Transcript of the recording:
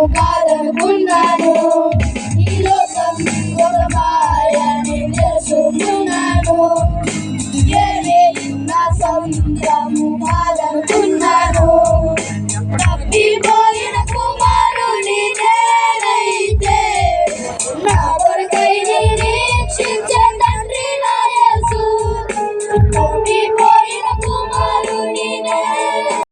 కాదనుకున్నాను ఈ లోకం ఒక మాయని తెలుసుకున్నాను ఏమే నా సొంతము కాదనుకున్నాను తప్పిపోయిన కుమారుని నేనైతే నా కొరకై నిరీక్షించే తండ్రి నా యేసు